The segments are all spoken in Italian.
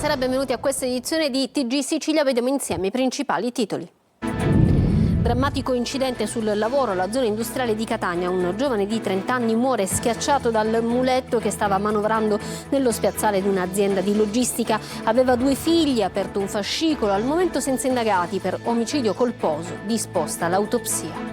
Buonasera, benvenuti a questa edizione di TG Sicilia. Vediamo insieme i principali titoli. Drammatico incidente sul lavoro alla zona industriale di Catania. Un giovane di 30 anni muore schiacciato dal muletto che stava manovrando nello spiazzale di un'azienda di logistica. Aveva 2 figli, ha aperto un fascicolo, al momento senza indagati per omicidio colposo, disposta l'autopsia.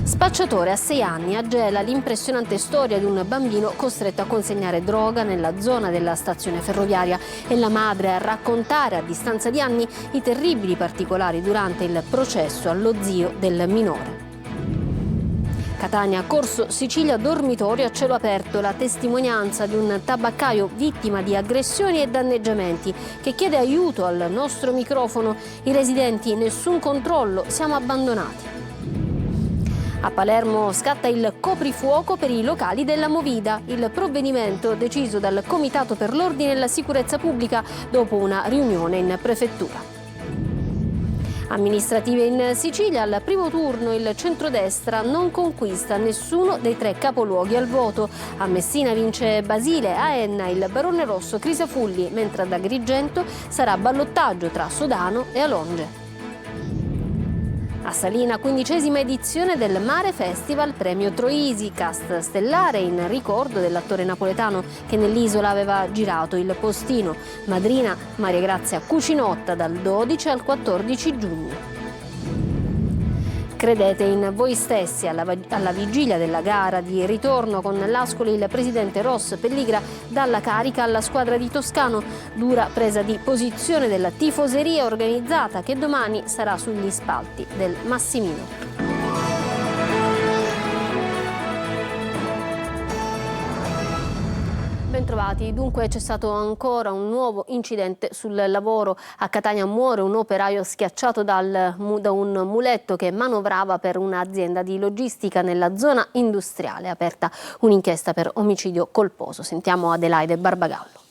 Spacciatore a 6 anni, a Gela l'impressionante storia di un bambino costretto a consegnare droga nella zona della stazione ferroviaria. E la madre a raccontare a distanza di anni i terribili particolari durante il processo allo zio del minore. Catania, Corso Sicilia, dormitorio a cielo aperto, la testimonianza di un tabaccaio vittima di aggressioni e danneggiamenti che chiede aiuto al nostro microfono. I residenti: nessun controllo, siamo abbandonati. A Palermo scatta il coprifuoco per i locali della Movida, il provvedimento deciso dal Comitato per l'Ordine e la Sicurezza Pubblica dopo una riunione in prefettura. Amministrative in Sicilia, al primo turno il centrodestra non conquista nessuno dei 3 capoluoghi al voto. A Messina vince Basile, a Enna il Barone Rosso Crisafulli, mentre ad Agrigento sarà ballottaggio tra Sodano e Alonge. A Salina, 15ª edizione del Mare Festival Premio Troisi, cast stellare in ricordo dell'attore napoletano che nell'isola aveva girato Il Postino. Madrina Maria Grazia Cucinotta dal 12 al 14 giugno. Credete in voi stessi. Alla vigilia della gara di ritorno con l'Ascoli, il presidente Ross Pelligra dà la carica alla squadra di Toscano. Dura presa di posizione della tifoseria organizzata che domani sarà sugli spalti del Massimino. Bentrovati. Dunque c'è stato ancora un nuovo incidente sul lavoro. A Catania muore un operaio schiacciato da un muletto che manovrava per un'azienda di logistica nella zona industriale. Aperta un'inchiesta per omicidio colposo. Sentiamo Adelaide Barbagallo.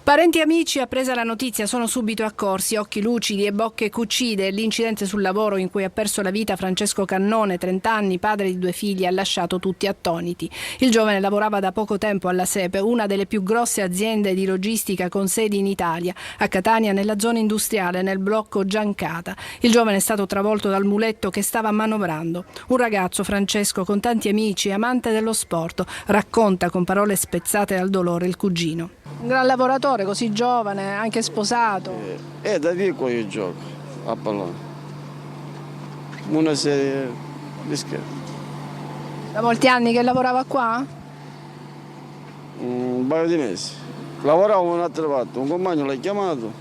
Parenti e amici, appresa la notizia, sono subito accorsi, occhi lucidi e bocche cucite. L'incidente sul lavoro in cui ha perso la vita Francesco Cannone, 30 anni, padre di 2 figli, ha lasciato tutti attoniti. Il giovane lavorava da poco tempo alla SEPE, una delle più grosse aziende di logistica con sedi in Italia, a Catania nella zona industriale, nel blocco Giancata. Il giovane è stato travolto dal muletto che stava manovrando. Un ragazzo, Francesco, con tanti amici, amante dello sport, racconta con parole spezzate dal dolore il cugino. Un gran lavoratore, così giovane, anche sposato. Da piccolo io gioco a pallone. Una serie di scherzi. Da molti anni che lavorava qua? Un paio di mesi. Lavoravo in un'altra parte, un compagno l'ha chiamato.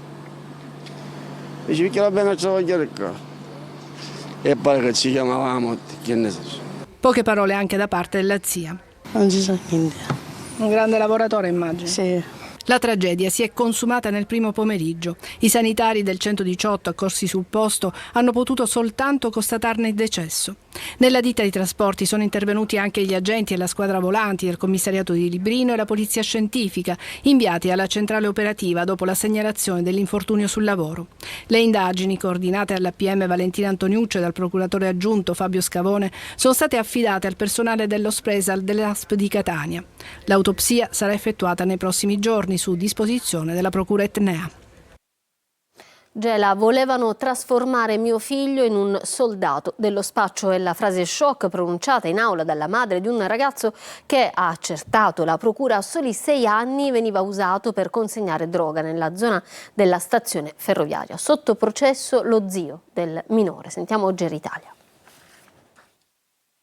Dice perché va bene a lavorare qua. E pare che ci chiamavamo, che ne so. Poche parole anche da parte della zia. Non si sa niente. Un grande lavoratore, immagino. Sì. La tragedia si è consumata nel primo pomeriggio. I sanitari del 118 accorsi sul posto hanno potuto soltanto constatarne il decesso. Nella ditta di trasporti sono intervenuti anche gli agenti e la squadra volanti del commissariato di Librino e la polizia scientifica, inviati alla centrale operativa dopo la segnalazione dell'infortunio sul lavoro. Le indagini, coordinate alla PM Valentina Antoniuccio e dal procuratore aggiunto Fabio Scavone, sono state affidate al personale dello Spresal dell'ASP di Catania. L'autopsia sarà effettuata nei prossimi giorni su disposizione della procura etnea. Gela, volevano trasformare mio figlio in un soldato. Dello spaccio è la frase shock pronunciata in aula dalla madre di un ragazzo che, ha accertato la procura, a soli 6 anni veniva usato per consegnare droga nella zona della stazione ferroviaria. Sotto processo lo zio del minore. Sentiamo Geri Italia.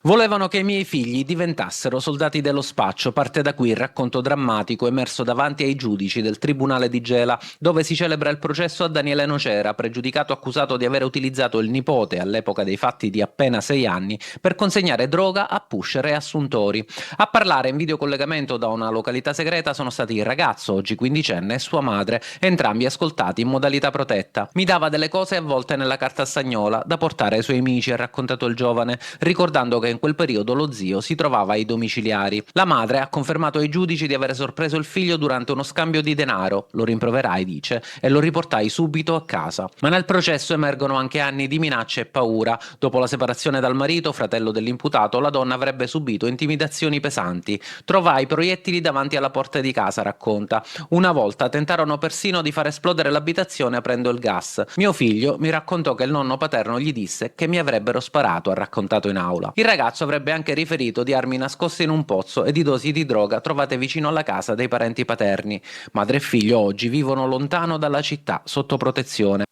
Volevano che i miei figli diventassero soldati dello spaccio. Parte da qui il racconto drammatico emerso davanti ai giudici del Tribunale di Gela, dove si celebra il processo a Daniele Nocera, pregiudicato accusato di aver utilizzato il nipote, all'epoca dei fatti di appena 6 anni, per consegnare droga a pusher e assuntori. A parlare in videocollegamento da una località segreta sono stati il ragazzo, oggi 15enne, e sua madre, entrambi ascoltati in modalità protetta. Mi dava delle cose avvolte nella carta stagnola da portare ai suoi amici, ha raccontato il giovane, ricordando che in quel periodo lo zio si trovava ai domiciliari. La madre ha confermato ai giudici di avere sorpreso il figlio durante uno scambio di denaro, lo rimproverai, dice, e lo riportai subito a casa. Ma nel processo emergono anche anni di minacce e paura. Dopo la separazione dal marito, fratello dell'imputato, la donna avrebbe subito intimidazioni pesanti. Trovai proiettili davanti alla porta di casa, racconta. Una volta tentarono persino di far esplodere l'abitazione aprendo il gas. Mio figlio mi raccontò che il nonno paterno gli disse che mi avrebbero sparato, ha raccontato in aula. Il ragazzo avrebbe anche riferito di armi nascoste in un pozzo e di dosi di droga trovate vicino alla casa dei parenti paterni. Madre e figlio oggi vivono lontano dalla città, sotto protezione.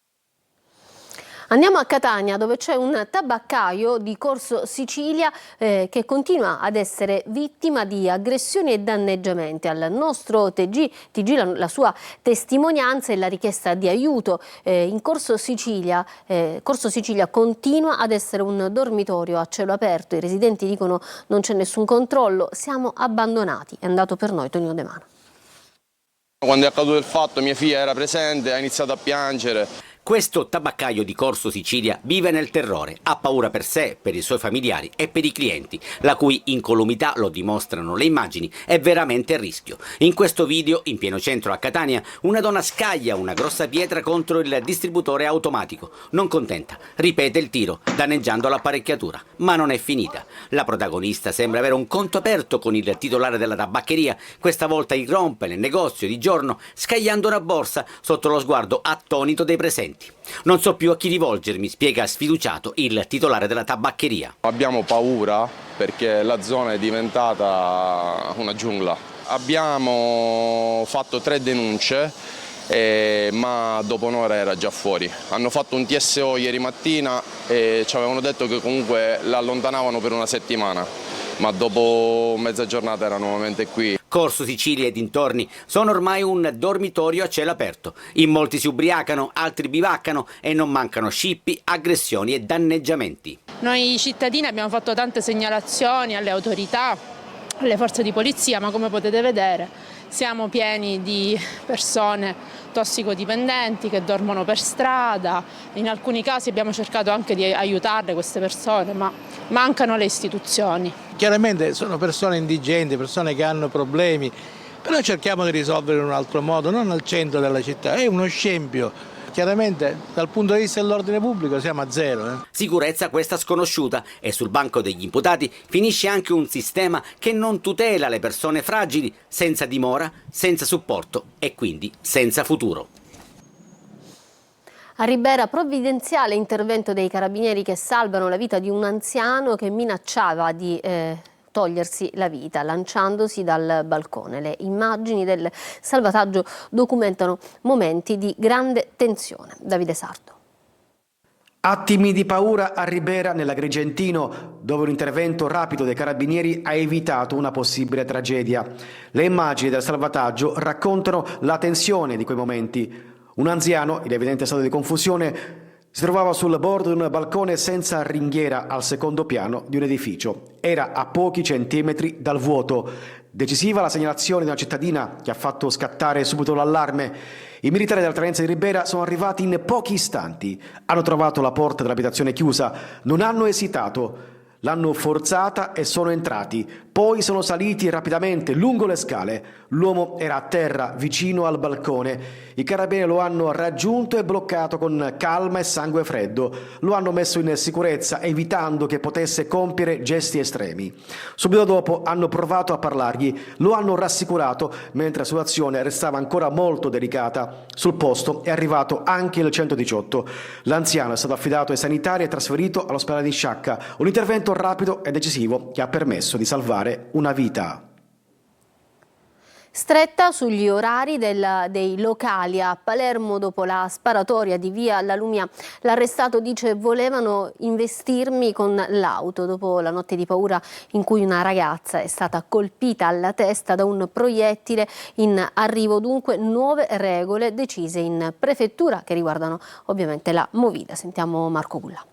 Andiamo a Catania, dove c'è un tabaccaio di Corso Sicilia che continua ad essere vittima di aggressioni e danneggiamenti. Al nostro TG la sua testimonianza e la richiesta di aiuto. In Corso Sicilia continua ad essere un dormitorio a cielo aperto. I residenti dicono non c'è nessun controllo, siamo abbandonati. È andato per noi Tonino De Mano. Quando è accaduto il fatto mia figlia era presente, ha iniziato a piangere. Questo tabaccaio di Corso Sicilia vive nel terrore, ha paura per sé, per i suoi familiari e per i clienti, la cui incolumità, lo dimostrano le immagini, è veramente a rischio. In questo video, in pieno centro a Catania, una donna scaglia una grossa pietra contro il distributore automatico. Non contenta, ripete il tiro, danneggiando l'apparecchiatura. Ma non è finita. La protagonista sembra avere un conto aperto con il titolare della tabaccheria, questa volta irrompe nel negozio di giorno, scagliando una borsa sotto lo sguardo attonito dei presenti. Non so più a chi rivolgermi, spiega sfiduciato il titolare della tabaccheria. Abbiamo paura perché la zona è diventata una giungla. Abbiamo fatto 3 denunce, ma dopo un'ora era già fuori. Hanno fatto un TSO ieri mattina e ci avevano detto che comunque l'allontanavano per una settimana, ma dopo mezza giornata era nuovamente qui. Corso Sicilia e dintorni sono ormai un dormitorio a cielo aperto. In molti si ubriacano, altri bivaccano e non mancano scippi, aggressioni e danneggiamenti. Noi cittadini abbiamo fatto tante segnalazioni alle autorità, alle forze di polizia, ma come potete vedere siamo pieni di persone tossicodipendenti che dormono per strada. In alcuni casi abbiamo cercato anche di aiutarle queste persone, ma mancano le istituzioni. Chiaramente sono persone indigenti, persone che hanno problemi, però cerchiamo di risolvere in un altro modo, non al centro della città, è uno scempio. Chiaramente dal punto di vista dell'ordine pubblico siamo a zero. Sicurezza questa sconosciuta e sul banco degli imputati finisce anche un sistema che non tutela le persone fragili, senza dimora, senza supporto e quindi senza futuro. A Ribera provvidenziale intervento dei carabinieri che salvano la vita di un anziano che minacciava di togliersi la vita lanciandosi dal balcone. Le immagini del salvataggio documentano momenti di grande tensione. Davide Sardo. Attimi di paura a Ribera nell'Agrigentino, dove un intervento rapido dei carabinieri ha evitato una possibile tragedia. Le immagini del salvataggio raccontano la tensione di quei momenti. Un anziano, in evidente stato di confusione, si trovava sul bordo di un balcone senza ringhiera al secondo piano di un edificio. Era a pochi centimetri dal vuoto. Decisiva la segnalazione di una cittadina che ha fatto scattare subito l'allarme. I militari della Tenenza di Ribera sono arrivati in pochi istanti. Hanno trovato la porta dell'abitazione chiusa. Non hanno esitato. L'hanno forzata e sono entrati. Poi sono saliti rapidamente lungo le scale. L'uomo era a terra, vicino al balcone. I carabinieri lo hanno raggiunto e bloccato con calma e sangue freddo. Lo hanno messo in sicurezza, evitando che potesse compiere gesti estremi. Subito dopo hanno provato a parlargli. Lo hanno rassicurato, mentre la situazione restava ancora molto delicata. Sul posto è arrivato anche il 118. L'anziano è stato affidato ai sanitari e trasferito all'ospedale di Sciacca. Un intervento rapido e decisivo che ha permesso di salvare una vita. Stretta sugli orari dei locali a Palermo dopo la sparatoria di via La Lumia. L'arrestato dice: volevano investirmi con l'auto dopo la notte di paura in cui una ragazza è stata colpita alla testa da un proiettile in arrivo. Dunque nuove regole decise in prefettura che riguardano ovviamente la movida. Sentiamo Marco Gulla.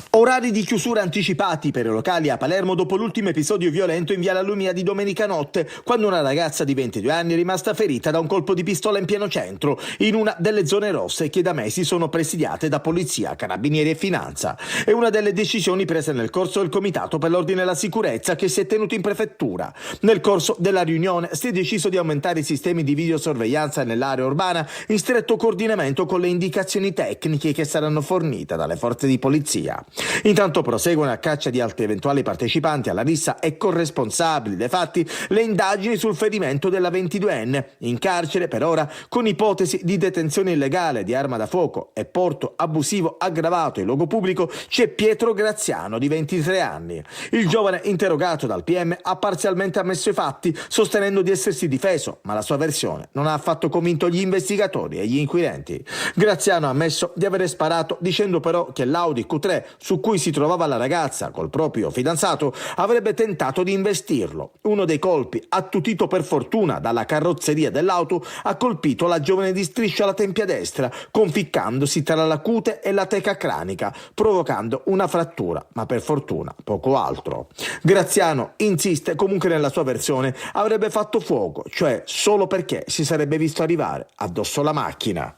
Orari di chiusura anticipati per i locali a Palermo dopo l'ultimo episodio violento in via La Lumia di domenica notte, quando una ragazza di 22 anni è rimasta ferita da un colpo di pistola in pieno centro, in una delle zone rosse che da mesi sono presidiate da polizia, carabinieri e finanza. È una delle decisioni prese nel corso del Comitato per l'Ordine e la Sicurezza che si è tenuto in prefettura. Nel corso della riunione si è deciso di aumentare i sistemi di videosorveglianza nell'area urbana in stretto coordinamento con le indicazioni tecniche che saranno fornite dalle forze di polizia. Intanto proseguono a caccia di altri eventuali partecipanti alla rissa e corresponsabili dei fatti le indagini sul ferimento della 22enne, in carcere per ora con ipotesi di detenzione illegale di arma da fuoco e porto abusivo aggravato in luogo pubblico c'è Pietro Graziano di 23 anni. Il giovane interrogato dal PM ha parzialmente ammesso i fatti, sostenendo di essersi difeso, ma la sua versione non ha affatto convinto gli investigatori e gli inquirenti. Graziano ha ammesso di avere sparato, dicendo però che l'Audi Q3 su cui si trovava la ragazza col proprio fidanzato avrebbe tentato di investirlo. Uno dei colpi, attutito per fortuna dalla carrozzeria dell'auto, ha colpito la giovane di striscia alla tempia destra, conficcandosi tra la cute e la teca cranica, provocando una frattura, ma per fortuna poco altro. Graziano insiste comunque nella sua versione, avrebbe fatto fuoco, cioè solo perché si sarebbe visto arrivare addosso la macchina.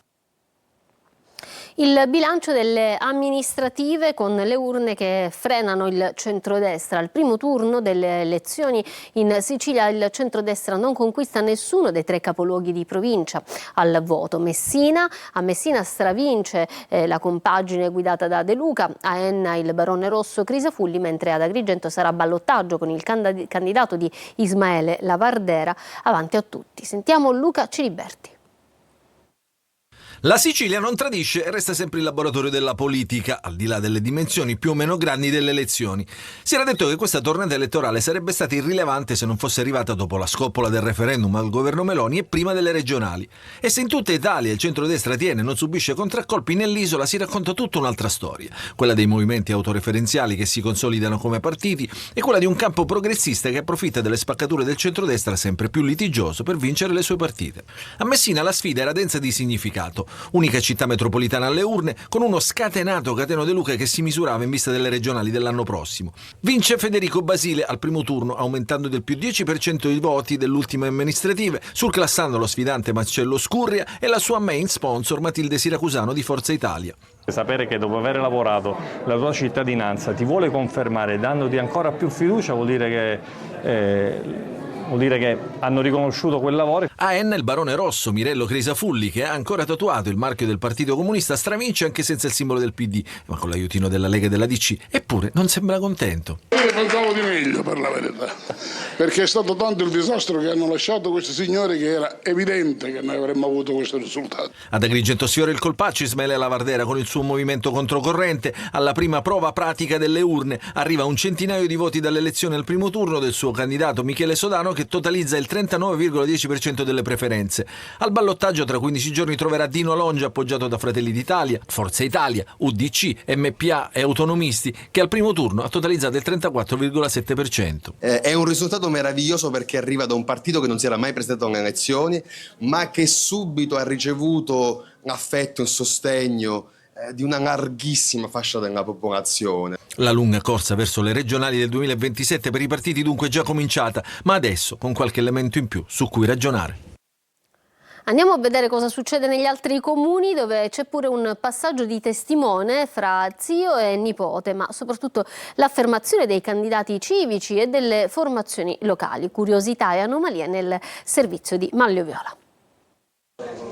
Il bilancio delle amministrative con le urne che frenano il centrodestra. Al primo turno delle elezioni in Sicilia il centrodestra non conquista nessuno dei 3 capoluoghi di provincia al voto. A Messina stravince la compagine guidata da De Luca, a Enna il barone rosso Crisafulli, mentre ad Agrigento sarà ballottaggio con il candidato di Ismaele Lavardera avanti a tutti. Sentiamo Luca Ciliberti. La Sicilia non tradisce e resta sempre il laboratorio della politica, al di là delle dimensioni più o meno grandi delle elezioni. Si era detto che questa tornata elettorale sarebbe stata irrilevante se non fosse arrivata dopo la scoppola del referendum al governo Meloni e prima delle regionali. E se in tutta Italia il centrodestra tiene e non subisce contraccolpi, nell'isola si racconta tutta un'altra storia. Quella dei movimenti autoreferenziali che si consolidano come partiti e quella di un campo progressista che approfitta delle spaccature del centrodestra sempre più litigioso per vincere le sue partite. A Messina la sfida era densa di significato. Unica città metropolitana alle urne, con uno scatenato Cateno De Luca che si misurava in vista delle regionali dell'anno prossimo. Vince Federico Basile al primo turno, aumentando del più 10% i voti dell'ultime amministrative, surclassando lo sfidante Marcello Scurria e la sua main sponsor Matilde Siracusano di Forza Italia. Sapere che dopo aver lavorato la tua cittadinanza ti vuole confermare dandoti ancora più fiducia vuol dire che hanno riconosciuto quel lavoro. A Enna il barone rosso Mirello Crisafulli, che ha ancora tatuato il marchio del Partito Comunista, stravince anche senza il simbolo del PD, ma con l'aiutino della Lega e della DC, eppure non sembra contento. Io pensavo di meglio, per la verità, perché è stato tanto il disastro che hanno lasciato questi signori che era evidente che noi avremmo avuto questo risultato. Ad Agrigento sfiora il colpaccio Ismaele Lavardera con il suo movimento controcorrente. Alla prima prova pratica delle urne arriva un centinaio di voti dall'elezione al primo turno del suo candidato Michele Sodano, che totalizza il 39,10% delle preferenze. Al ballottaggio tra 15 giorni troverà Dino Longia, appoggiato da Fratelli d'Italia, Forza Italia, UDC, MPA e Autonomisti, che al primo turno ha totalizzato il 34,7%. È un risultato meraviglioso perché arriva da un partito che non si era mai presentato alle elezioni, ma che subito ha ricevuto affetto e sostegno di una larghissima fascia della popolazione. La lunga corsa verso le regionali del 2027 per i partiti dunque è già cominciata, ma adesso con qualche elemento in più su cui ragionare. Andiamo a vedere cosa succede negli altri comuni, dove c'è pure un passaggio di testimone fra zio e nipote, ma soprattutto l'affermazione dei candidati civici e delle formazioni locali. Curiosità e anomalie nel servizio di Manlio Viola.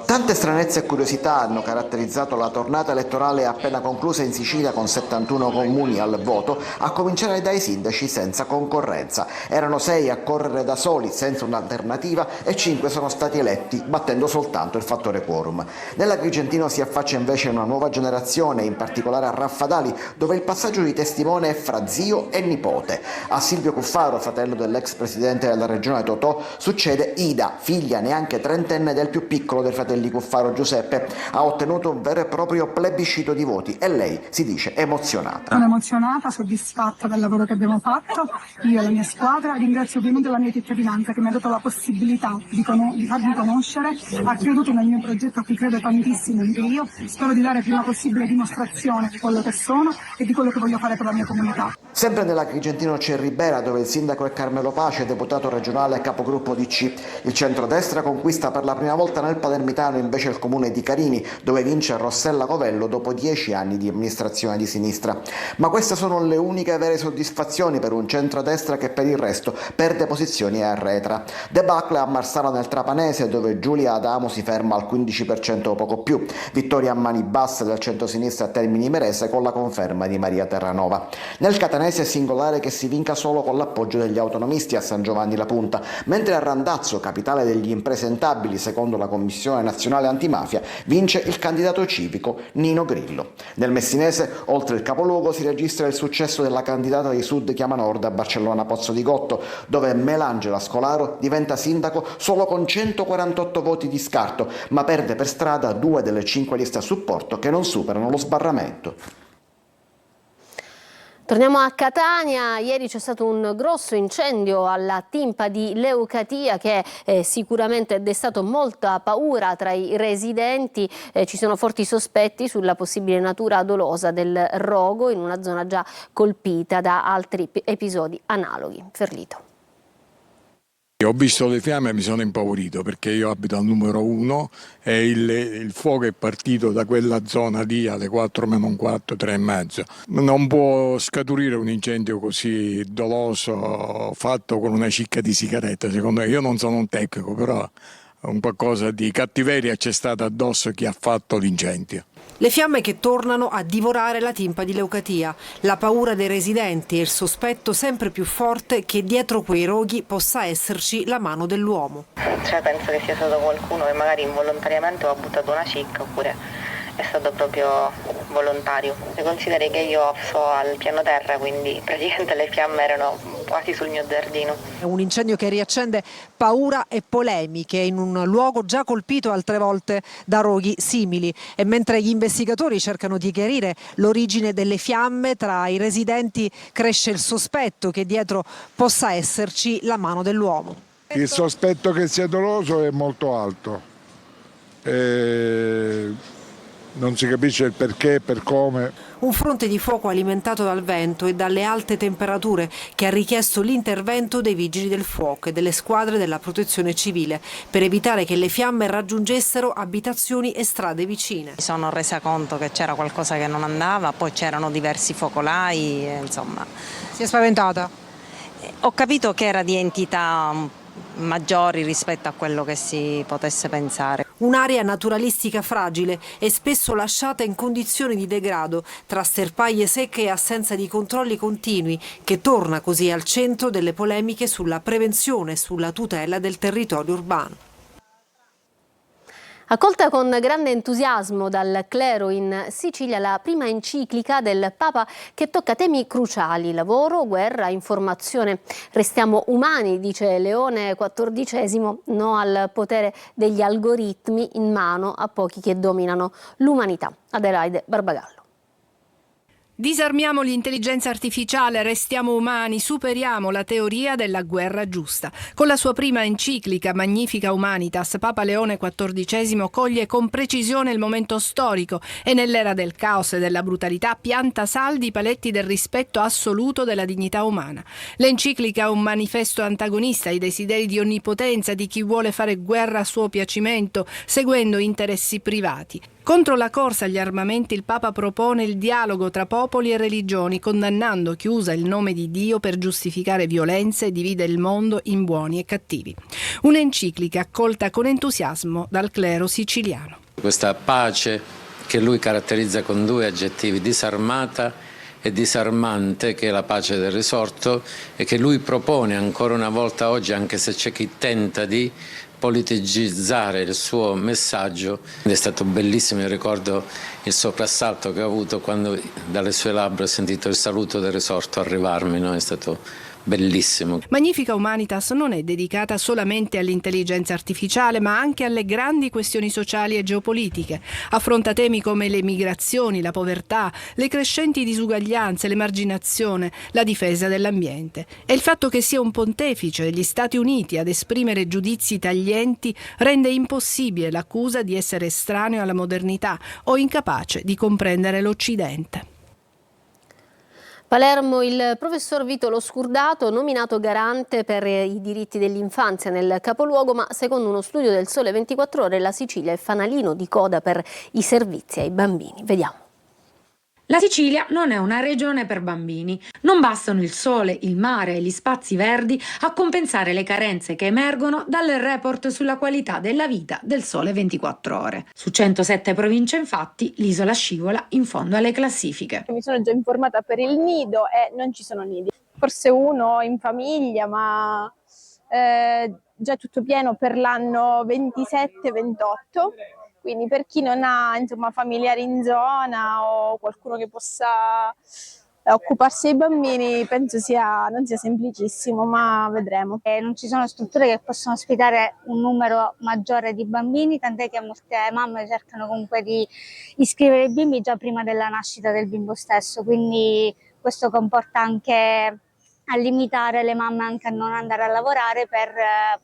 Tante stranezze e curiosità hanno caratterizzato la tornata elettorale appena conclusa in Sicilia con 71 comuni al voto, a cominciare dai sindaci senza concorrenza. Erano 6 a correre da soli, senza un'alternativa, e 5 sono stati eletti, battendo soltanto il fattore quorum. Nell'Agrigentino si affaccia invece una nuova generazione, in particolare a Raffadali, dove il passaggio di testimone è fra zio e nipote. A Silvio Cuffaro, fratello dell'ex presidente della regione Totò, succede Ida, figlia neanche trentenne del più piccolo quello dei fratelli Cuffaro Giuseppe, ha ottenuto un vero e proprio plebiscito di voti e lei si dice emozionata. Sono emozionata, soddisfatta del lavoro che abbiamo fatto, io e la mia squadra. Ringrazio ovviamente la mia cittadinanza che mi ha dato la possibilità di farmi conoscere, ha creduto nel mio progetto a cui credo tantissimo anche io. Spero di dare il prima possibile dimostrazione di quello che sono e di quello che voglio fare per la mia comunità. Sempre nell'Agrigentino c'è Ribera, dove il sindaco è Carmelo Pace, deputato regionale e capogruppo DC. Il centrodestra conquista per la prima volta nel palermitano invece il comune di Carini, dove vince Rossella Covello dopo 10 anni di amministrazione di sinistra. Ma queste sono le uniche vere soddisfazioni per un centrodestra che per il resto perde posizioni e arretra. Debacle a Marsala nel Trapanese, dove Giulia Adamo si ferma al 15% o poco più. Vittoria a mani basse del centrosinistra a Termini Imerese con la conferma di Maria Terranova. Nel Catanese è singolare che si vinca solo con l'appoggio degli autonomisti a San Giovanni la Punta, mentre a Randazzo, capitale degli impresentabili secondo la Commissione Nazionale Antimafia, vince il candidato civico Nino Grillo. Nel Messinese, oltre il capoluogo, si registra il successo della candidata di Sud Chiama Nord a Barcellona Pozzo di Gotto, dove Melangela Scolaro diventa sindaco solo con 148 voti di scarto, ma perde per strada 2 delle 5 liste a supporto che non superano lo sbarramento. Torniamo a Catania. Ieri c'è stato un grosso incendio alla Timpa di Leucatia che sicuramente ha destato molta paura tra i residenti. Ci sono forti sospetti sulla possibile natura dolosa del rogo in una zona già colpita da altri episodi analoghi. Ferlito. Ho visto le fiamme e mi sono impaurito perché io abito al numero 1 e il fuoco è partito da quella zona lì alle 4 meno un quarto, 3 e mezzo. Non può scaturire un incendio così doloso fatto con una cicca di sigaretta, secondo me. Io non sono un tecnico, però un qualcosa di cattiveria c'è stata addosso chi ha fatto l'incendio. Le fiamme che tornano a divorare la Timpa di Leucatia, la paura dei residenti e il sospetto sempre più forte che dietro quei roghi possa esserci la mano dell'uomo. Penso che sia stato qualcuno che magari involontariamente ha buttato una cicca oppure è stato proprio volontario. Se consideri che io sto al piano terra, quindi praticamente le fiamme erano quasi sul mio giardino. È un incendio che riaccende paura e polemiche in un luogo già colpito altre volte da roghi simili, e mentre gli investigatori cercano di chiarire l'origine delle fiamme, tra i residenti cresce il sospetto che dietro possa esserci la mano dell'uomo. Il sospetto che sia doloso è molto alto. Non si capisce il perché, per come. Un fronte di fuoco alimentato dal vento e dalle alte temperature che ha richiesto l'intervento dei vigili del fuoco e delle squadre della protezione civile per evitare che le fiamme raggiungessero abitazioni e strade vicine. Mi sono resa conto che c'era qualcosa che non andava, poi c'erano diversi focolai, insomma. Si è spaventata? Ho capito che era di entità maggiori rispetto a quello che si potesse pensare. Un'area naturalistica fragile e spesso lasciata in condizioni di degrado, tra sterpaglie secche e assenza di controlli continui, che torna così al centro delle polemiche sulla prevenzione e sulla tutela del territorio urbano. Accolta con grande entusiasmo dal clero in Sicilia la prima enciclica del Papa che tocca temi cruciali: lavoro, guerra, informazione. Restiamo umani, dice Leone XIV, no al potere degli algoritmi in mano a pochi che dominano l'umanità. Adelaide Barbagallo. Disarmiamo l'intelligenza artificiale, restiamo umani, superiamo la teoria della guerra giusta. Con la sua prima enciclica Magnifica Humanitas, Papa Leone XIV coglie con precisione il momento storico e nell'era del caos e della brutalità pianta saldi i paletti del rispetto assoluto della dignità umana. L'enciclica è un manifesto antagonista ai desideri di onnipotenza di chi vuole fare guerra a suo piacimento, seguendo interessi privati. Contro la corsa agli armamenti il Papa propone il dialogo tra popoli e religioni, condannando chi usa il nome di Dio per giustificare violenze e divide il mondo in buoni e cattivi. Un'enciclica accolta con entusiasmo dal clero siciliano. Questa pace che lui caratterizza con 2 aggettivi, disarmata e disarmante, che è la pace del risorto, e che lui propone ancora una volta oggi, anche se c'è chi tenta di politicizzare il suo messaggio. È stato bellissimo, io ricordo il soprassalto che ho avuto quando dalle sue labbra ho sentito il saluto del risorto arrivarmi, no? È stato bellissimo. Magnifica Humanitas non è dedicata solamente all'intelligenza artificiale, ma anche alle grandi questioni sociali e geopolitiche. Affronta temi come le migrazioni, la povertà, le crescenti disuguaglianze, l'emarginazione, la difesa dell'ambiente. E il fatto che sia un pontefice degli Stati Uniti ad esprimere giudizi taglienti rende impossibile l'accusa di essere estraneo alla modernità o incapace di comprendere l'Occidente. Palermo, il professor Vito Lo Scurdato, nominato garante per i diritti dell'infanzia nel capoluogo, ma secondo uno studio del Sole 24 Ore la Sicilia è fanalino di coda per i servizi ai bambini. Vediamo. La Sicilia non è una regione per bambini. Non bastano il sole, il mare e gli spazi verdi a compensare le carenze che emergono dal report sulla qualità della vita del Sole 24 Ore. Su 107 province, infatti, l'isola scivola in fondo alle classifiche. Mi sono già informata per il nido e non ci sono nidi. Forse uno in famiglia, ma già tutto pieno per l'anno 27-28. Quindi per chi non ha familiari in zona o qualcuno che possa occuparsi dei bambini, penso non sia semplicissimo, ma vedremo. Non ci sono strutture che possono ospitare un numero maggiore di bambini, tant'è che molte mamme cercano comunque di iscrivere i bimbi già prima della nascita del bimbo stesso, quindi questo comporta anche a limitare le mamme anche a non andare a lavorare per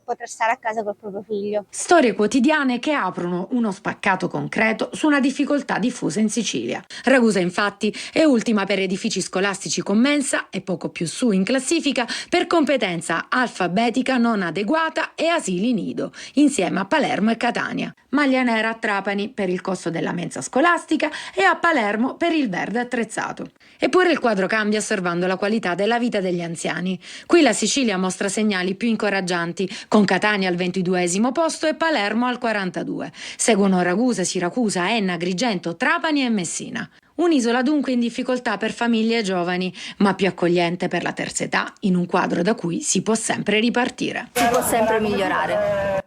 poter stare a casa col proprio figlio. Storie quotidiane che aprono uno spaccato concreto su una difficoltà diffusa in Sicilia. Ragusa infatti è ultima per edifici scolastici con mensa e poco più su in classifica per competenza alfabetica non adeguata e asili nido, insieme a Palermo e Catania. Maglia nera a Trapani per il costo della mensa scolastica e a Palermo per il verde attrezzato. Eppure il quadro cambia osservando la qualità della vita degli anziani. Qui la Sicilia mostra segnali più incoraggianti, con Catania al 22esimo posto e Palermo al 42. Seguono Ragusa, Siracusa, Enna, Agrigento, Trapani e Messina. Un'isola dunque in difficoltà per famiglie giovani, ma più accogliente per la terza età, in un quadro da cui si può sempre ripartire. Si può sempre migliorare.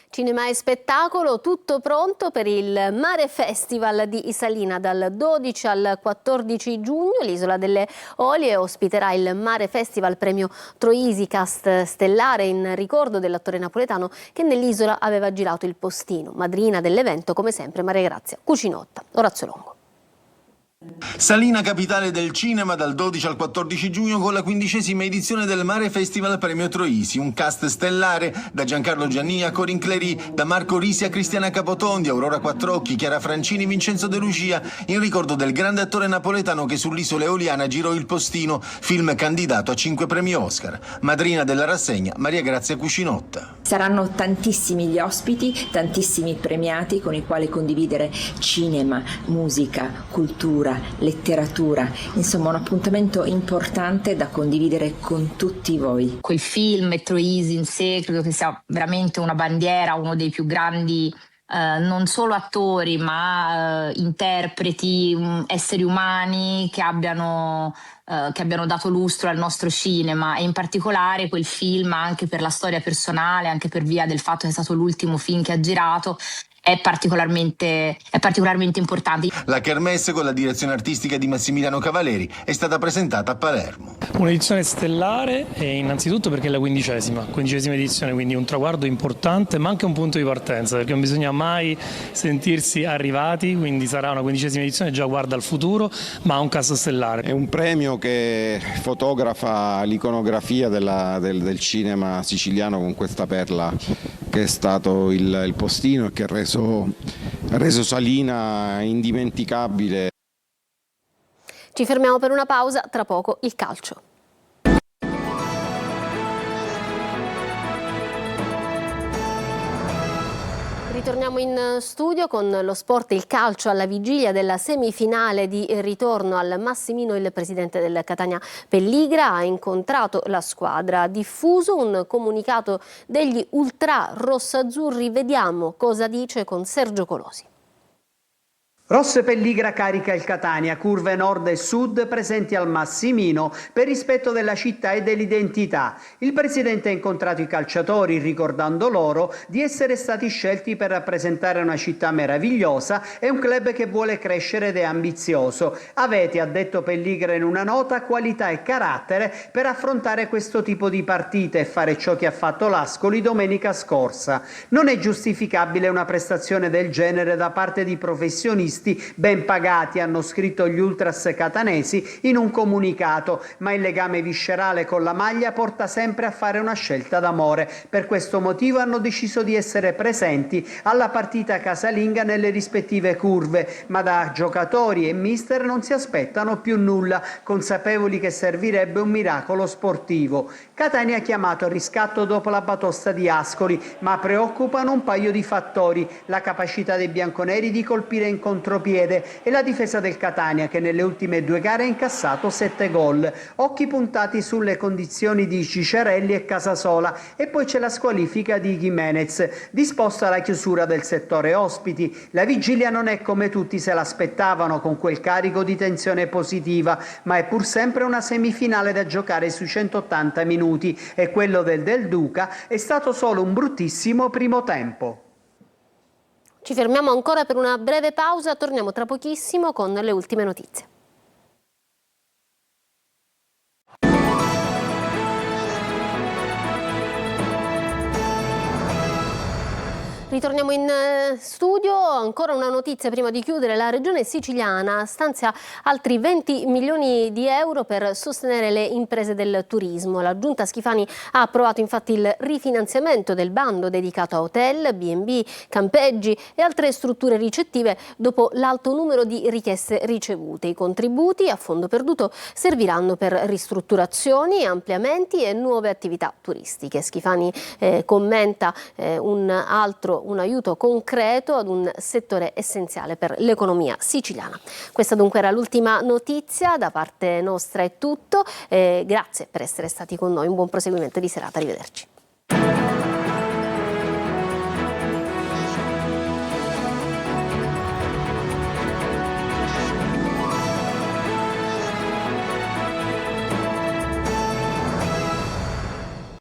Cinema e spettacolo, tutto pronto per il Mare Festival di Isalina dal 12 al 14 giugno. L'Isola delle Olie ospiterà il Mare Festival premio Troisi cast stellare in ricordo dell'attore napoletano che nell'isola aveva girato Il Postino. Madrina dell'evento, come sempre, Maria Grazia Cucinotta. Orazio Longo. Salina, capitale del cinema, dal 12 al 14 giugno con la 15ª edizione del Mare Festival Premio Troisi, un cast stellare da Giancarlo Giannini a Corinne Clery, da Marco Risi a Cristiana Capotondi, Aurora Quattrocchi, Chiara Francini, Vincenzo De Lucia, in ricordo del grande attore napoletano che sull'isola eoliana girò Il Postino, film candidato a 5 premi Oscar. Madrina della rassegna, Maria Grazia Cucinotta. Saranno tantissimi gli ospiti, tantissimi premiati con i quali condividere cinema, musica, cultura, letteratura, insomma un appuntamento importante da condividere con tutti voi. Quel film e Troisi in sé credo che sia veramente una bandiera, uno dei più grandi non solo attori ma interpreti, esseri umani che abbiano dato lustro al nostro cinema, e in particolare quel film, anche per la storia personale, anche per via del fatto che è stato l'ultimo film che ha girato, è particolarmente importante. La Kermesse, con la direzione artistica di Massimiliano Cavaleri, è stata presentata a Palermo. Un'edizione stellare, innanzitutto perché è la 15ª edizione, quindi un traguardo importante, ma anche un punto di partenza, perché non bisogna mai sentirsi arrivati, quindi sarà una 15ª edizione, già guarda al futuro, ma ha un cast stellare. È un premio che fotografa l'iconografia del cinema siciliano con questa perla che è stato il Postino e che ha reso Salina indimenticabile. Ci fermiamo per una pausa, tra poco il calcio. Ritorniamo in studio con lo sport e il calcio alla vigilia della semifinale di ritorno al Massimino. Il presidente del Catania Pelligra ha incontrato la squadra, ha diffuso un comunicato degli ultra rossazzurri. Vediamo cosa dice con Sergio Colosi. Ross Pelligra carica il Catania, curve nord e sud presenti al Massimino per rispetto della città e dell'identità. Il presidente ha incontrato i calciatori ricordando loro di essere stati scelti per rappresentare una città meravigliosa e un club che vuole crescere ed è ambizioso. Avete, ha detto Pelligra in una nota, qualità e carattere per affrontare questo tipo di partite e fare ciò che ha fatto l'Ascoli domenica scorsa. Non è giustificabile una prestazione del genere da parte di professionisti ben pagati, hanno scritto gli ultras catanesi in un comunicato, ma il legame viscerale con la maglia porta sempre a fare una scelta d'amore. Per questo motivo hanno deciso di essere presenti alla partita casalinga nelle rispettive curve, ma da giocatori e mister non si aspettano più nulla, consapevoli che servirebbe un miracolo sportivo. Catania ha chiamato al riscatto dopo la batosta di Ascoli, ma preoccupano un paio di fattori: la capacità dei bianconeri di colpire in contropiede e la difesa del Catania, che nelle ultime 2 gare ha incassato 7 gol. Occhi puntati sulle condizioni di Ciccarelli e Casasola, e poi c'è la squalifica di Gimenez, disposta alla chiusura del settore ospiti. La vigilia non è come tutti se l'aspettavano, con quel carico di tensione positiva, ma è pur sempre una semifinale da giocare sui 180 minuti e quello del Duca è stato solo un bruttissimo primo tempo. Ci fermiamo ancora per una breve pausa, torniamo tra pochissimo con le ultime notizie. Ritorniamo in studio, ancora una notizia prima di chiudere. La regione siciliana stanzia altri 20 milioni di euro per sostenere le imprese del turismo. La giunta Schifani ha approvato infatti il rifinanziamento del bando dedicato a hotel, B&B, campeggi e altre strutture ricettive dopo l'alto numero di richieste ricevute. I contributi a fondo perduto serviranno per ristrutturazioni, ampliamenti e nuove attività turistiche. Schifani commenta un aiuto concreto ad un settore essenziale per l'economia siciliana. Questa dunque era l'ultima notizia, da parte nostra è tutto. Grazie per essere stati con noi, un buon proseguimento di serata, arrivederci.